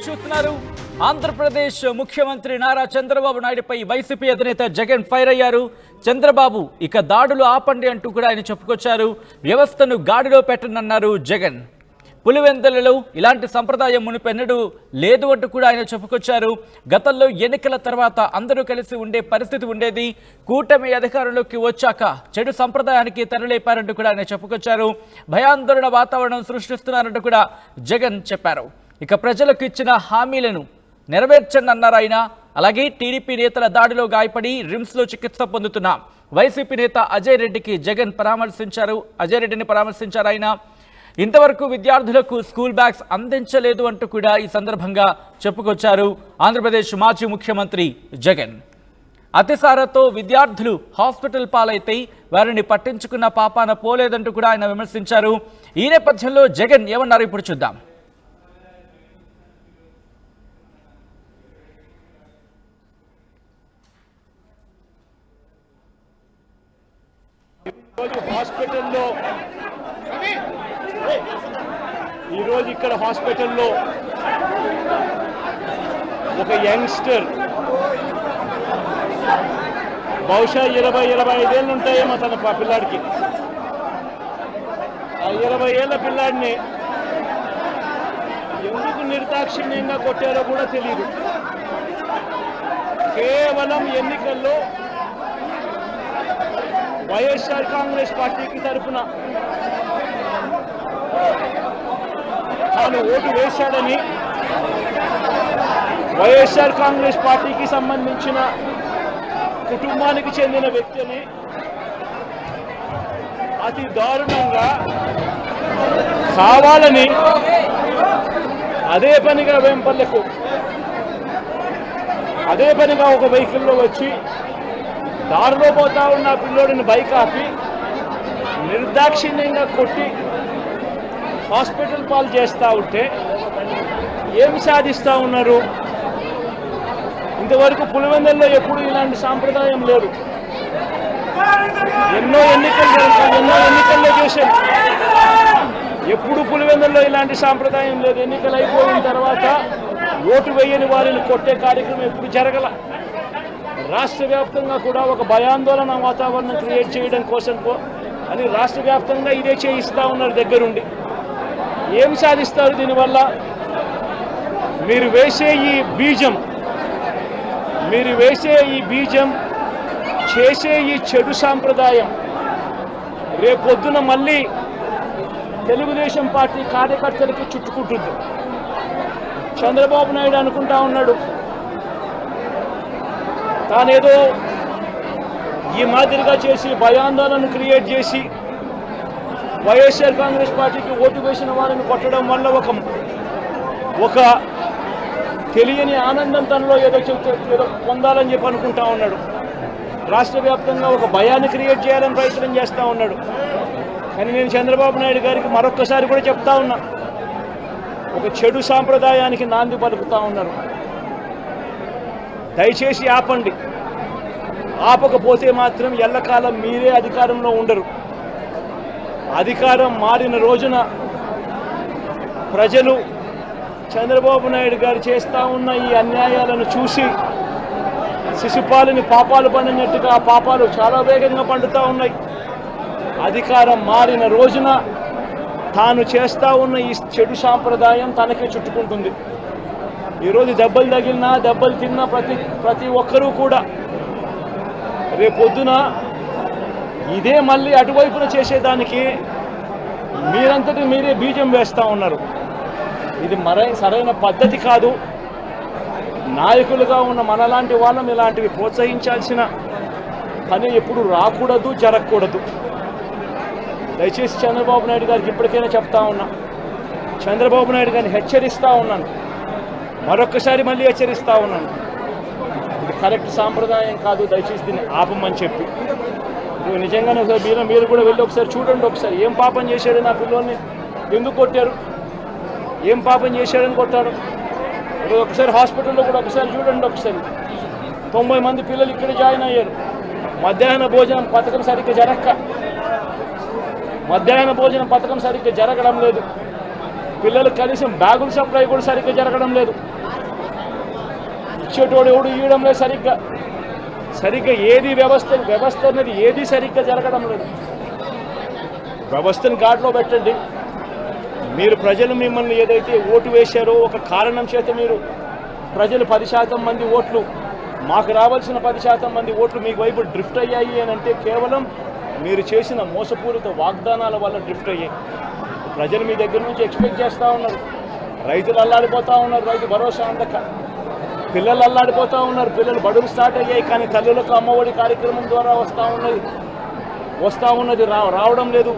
చూస్తున్నారు. ఆంధ్రప్రదేశ్ ముఖ్యమంత్రి నారా చంద్రబాబు నాయుడుపై వైసీపీ అధినేత జగన్ ఫైర్ అయ్యారు. చంద్రబాబు ఇక దాడులు ఆపండి అంటూ కూడా ఆయన చెప్పుకొచ్చారు. వ్యవస్థను గాడిలో పెట్టనన్నారు జగన్. పులివెందులలో ఇలాంటి సంప్రదాయం మునుపెన్నడూ లేదు అంటూ కూడా ఆయన చెప్పుకొచ్చారు. గతంలో ఎన్నికల తర్వాత అందరూ కలిసి ఉండే పరిస్థితి ఉండేది. కూటమి అధికారంలోకి వచ్చాక చెడు సంప్రదాయానికి తెరలేపారంటూ కూడా ఆయన చెప్పుకొచ్చారు. భయాందోళన వాతావరణం సృష్టిస్తున్నారంటూ కూడా జగన్ చెప్పారు. ఇక ప్రజలకు ఇచ్చిన హామీలను నెరవేర్చండి అన్నారు ఆయన. అలాగే టీడీపీ నేతల దాడిలో గాయపడి రిమ్స్లో చికిత్స పొందుతున్న వైసీపీ నేత అజయ్ రెడ్డికి జగన్ అజయ్ రెడ్డిని పరామర్శించారు ఆయన. ఇంతవరకు విద్యార్థులకు స్కూల్ బ్యాగ్స్ అందించలేదు అంటూ కూడా ఈ సందర్భంగా చెప్పుకొచ్చారు ఆంధ్రప్రదేశ్ మాజీ ముఖ్యమంత్రి జగన్. అతిసారతో విద్యార్థులు హాస్పిటల్ పాలైతే వారిని పట్టించుకున్న పాపాన పోలేదంటూ కూడా ఆయన విమర్శించారు. ఈ నేపథ్యంలో జగన్ ఏమన్నారు ఇప్పుడు చూద్దాం. ఈరోజు ఇక్కడ హాస్పిటల్లో ఒక యంగ్స్టర్ బహుశా 20-25 ఏళ్ళు ఉంటాయేమో తన పిల్లాడికి. ఆ 20 ఏళ్ళ పిల్లాడిని ఎందుకు నిర్దాక్షిణ్యంగా కొట్టారో కూడా తెలియదు. కేవలం ఎన్నికల్లో వైఎస్ఆర్ కాంగ్రెస్ పార్టీకి తరఫున తాను ఓటు వేశాడని, వైఎస్ఆర్ కాంగ్రెస్ పార్టీకి సంబంధించిన కుటుంబానికి చెందిన వ్యక్తిని అతి దారుణంగా కావాలని అదే పనిగా వేంపల్లకు ఒక వెహికల్లో వచ్చి దారిలో పోతా ఉన్న పిల్లోడిని బైక్ ఆపి నిర్దాక్షిణ్యంగా కొట్టి హాస్పిటల్ పాలు చేస్తూ ఉంటే ఏమి సాధిస్తూ ఉన్నారు? ఇంతవరకు పులివెందుల్లో ఎప్పుడు ఇలాంటి సాంప్రదాయం లేదు. ఎన్నో ఎన్నికల్లో చేశారు. ఎప్పుడు పులివెందుల్లో ఇలాంటి సాంప్రదాయం లేదు. ఎన్నికలు అయిపోయిన తర్వాత ఓటు వేయని వారిని కొట్టే కార్యక్రమం ఎప్పుడు జరగల. రాష్ట్ర వ్యాప్తంగా కూడా ఒక భయాందోళన వాతావరణం క్రియేట్ చేయడం కోసం అని రాష్ట్ర వ్యాప్తంగా ఇదే చేయిస్తూ ఉన్నారు దగ్గరుండి. ఏం సాధిస్తారు దీనివల్ల? మీరు వేసే ఈ బీజం చేసే ఈ చెడు సాంప్రదాయం రేపొద్దున మళ్ళీ తెలుగుదేశం పార్టీ కార్యకర్తలకి చుట్టుకుంటుంది. చంద్రబాబు నాయుడు అనుకుంటా ఉన్నాడు తానేదో ఈ మాదిరిగా చేసి భయాందోళన క్రియేట్ చేసి వైఎస్ఆర్ కాంగ్రెస్ పార్టీకి ఓటు వేసిన వారిని కొట్టడం వల్ల ఒక తెలియని ఆనందం తనలో ఏదో పొందాలని చెప్పి అనుకుంటా ఉన్నాడు. రాష్ట్ర వ్యాప్తంగా ఒక భయాన్ని క్రియేట్ చేయాలని ప్రయత్నం చేస్తూ ఉన్నాడు. కానీ నేను చంద్రబాబు నాయుడు గారికి మరొక్కసారి కూడా చెప్తా ఉన్నా, ఒక చెడు సాంప్రదాయానికి నాంది పలుకుతూ ఉన్నారు. దయచేసి ఆపండి. ఆపకపోతే మాత్రం ఎల్లకాలం మీరే అధికారంలో ఉండరు. అధికారం మారిన రోజున ప్రజలు చంద్రబాబు నాయుడు గారు చేస్తూ ఉన్న ఈ అన్యాయాలను చూసి శిశుపాలని పాపాలు పండినట్టుగా ఆ పాపాలు చాలా వేగంగా పండుతూ ఉన్నాయి. అధికారం మారిన రోజున తాను చేస్తూ ఉన్న ఈ చెడు సాంప్రదాయం తనకే చుట్టుకుంటుంది. ఈరోజు దెబ్బలు తగిలినా దెబ్బలు తిన్నా ప్రతి ఒక్కరూ కూడా రేపొద్దున ఇదే మళ్ళీ అటువైపున చేసేదానికి మీరంతటి మీరే బీజం వేస్తూ ఉన్నారు. ఇది సరైన పద్ధతి కాదు. నాయకులుగా ఉన్న మనలాంటి వాళ్ళం ఇలాంటివి ప్రోత్సహించాల్సిన పని ఎప్పుడు రాకూడదు, జరగకూడదు. దయచేసి చంద్రబాబు నాయుడు గారికి ఇప్పటికైనా చెప్తా ఉన్నా, చంద్రబాబు నాయుడు గారిని హెచ్చరిస్తూ ఉన్నాను, మరొక్కసారి మళ్ళీ హెచ్చరిస్తూ ఉన్నాను. ఇది కరెక్ట్ సాంప్రదాయం కాదు, దయచేసి దీన్ని ఆపమని చెప్పి. నిజంగానే మీరు కూడా వెళ్ళి ఒకసారి చూడండి. ఒకసారి ఏం పాపం చేశాడు నా పిల్లోని, ఎందుకు కొట్టారు, ఏం పాపం చేశాడని కొట్టారు. ఒకసారి హాస్పిటల్లో కూడా ఒకసారి చూడండి. ఒకసారి 90 మంది పిల్లలు ఇక్కడ జాయిన్ అయ్యారు. మధ్యాహ్న భోజనం పథకం సరిగ్గా జరగడం లేదు. పిల్లలకు కనీసం బ్యాగుల సప్లై కూడా సరిగ్గా జరగడం లేదు. ఇచ్చేటోడు ఎవడు ఇవ్వడం లేదు సరిగ్గా ఏది వ్యవస్థ అనేది ఏది సరిగ్గా జరగడం లేదు. వ్యవస్థను గాడిలో పెట్టండి. మీరు ప్రజలు మిమ్మల్ని ఏదైతే ఓటు వేశారో ఒక కారణం చేత మీరు ప్రజలు 10% మంది ఓట్లు, మాకు రావాల్సిన 10% మంది ఓట్లు మీకు వైపు డ్రిఫ్ట్ అయ్యాయి అని అంటే కేవలం మీరు చేసిన మోసపూరిత వాగ్దానాల వల్ల డ్రిఫ్ట్ అయ్యాయి. ప్రజలు మీ దగ్గర నుంచి ఎక్స్పెక్ట్ చేస్తూ ఉన్నారు. రైతులు అల్లాడిపోతూ ఉన్నారు, రైతు భరోసా అందక. పిల్లలు అల్లాడిపోతూ ఉన్నారు, పిల్లలు బడులు స్టార్ట్ అయ్యాయి, కానీ తల్లులకు అమ్మఒడి కార్యక్రమం ద్వారా వస్తూ ఉన్నది రావడం లేదు.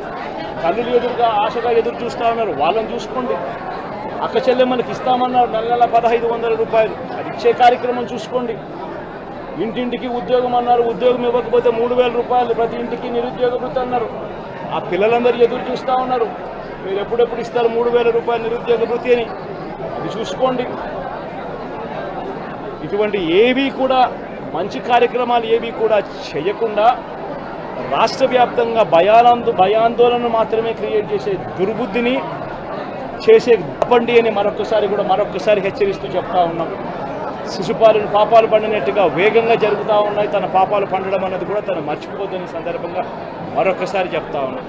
తల్లులు ఎదురుగా ఆశగా ఎదురు చూస్తూ ఉన్నారు. వాళ్ళని చూసుకోండి. అక్క చెల్లెమ్మలకి ఇస్తామన్నారు నెల 1500 రూపాయలు, అది ఇచ్చే కార్యక్రమం చూసుకోండి. ఇంటింటికి ఉద్యోగం అన్నారు, ఉద్యోగం ఇవ్వకపోతే 3000 రూపాయలు ప్రతి ఇంటికి నిరుద్యోగ వృత్తి అన్నారు. ఆ పిల్లలందరూ ఎదురు చూస్తూ ఉన్నారు, మీరు ఎప్పుడెప్పుడు ఇస్తారు 3000 రూపాయలు నిరుద్యోగ వృత్తి అని. అది చూసుకోండి. ఇటువంటి ఏవి కూడా మంచి కార్యక్రమాలు ఏవి కూడా చేయకుండా రాష్ట్ర వ్యాప్తంగా భయాందోళన మాత్రమే క్రియేట్ చేసే దుర్బుద్ధిని చేసే పండి అని మరొకసారి హెచ్చరిస్తూ చెప్తా ఉన్నాం. శిశుపాలను పాపాలు పండినట్టుగా వేగంగా జరుగుతూ ఉన్నాయి. తన పాపాలు పండడం అన్నది కూడా తను మర్చిపోతున్న సందర్భంగా మరొకసారి చెప్తా ఉన్నాం.